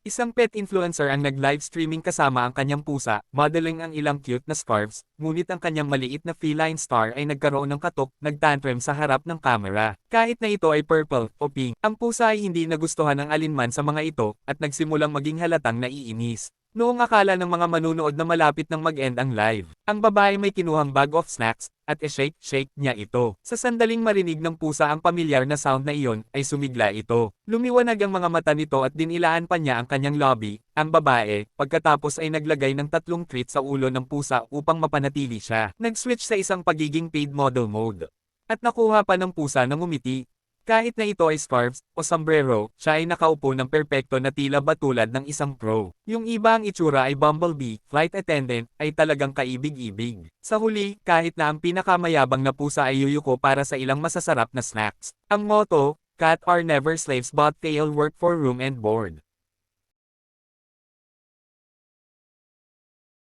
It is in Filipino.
Isang pet influencer ang nag-live streaming kasama ang kanyang pusa, modeling ang ilang cute na scarves, ngunit ang kanyang maliit na feline star ay nagkaroon ng katok, nagtantrum sa harap ng camera. Kahit na ito ay purple o pink, ang pusa ay hindi nagustuhan ng alinman sa mga ito, at nagsimulang maging halatang naiinis. Noong akala ng mga manunood na malapit nang mag-end ang live, ang babae may kinuhang bag of snacks, at shake niya ito. Sa sandaling marinig ng pusa ang pamilyar na sound na iyon, ay sumigla ito. Lumiwanag ang mga mata nito at dinilaan pa niya ang kanyang lobby. Ang babae, pagkatapos ay naglagay ng 3 treat sa ulo ng pusa upang mapanatili siya. Nag-switch sa isang pagiging paid model mode. At nakuha pa ng pusa ng ngumiti. Kahit na ito ay scarves o sombrero, siya ay nakaupo ng perpekto na tila ba tulad ng isang pro. Yung iba ang itsura ay bumblebee, flight attendant, ay talagang kaibig-ibig. Sa huli, kahit na ang pinakamayabang na pusa ay yuyuko para sa ilang masasarap na snacks. Ang motto, "Cat are never slaves but they'll work for room and board."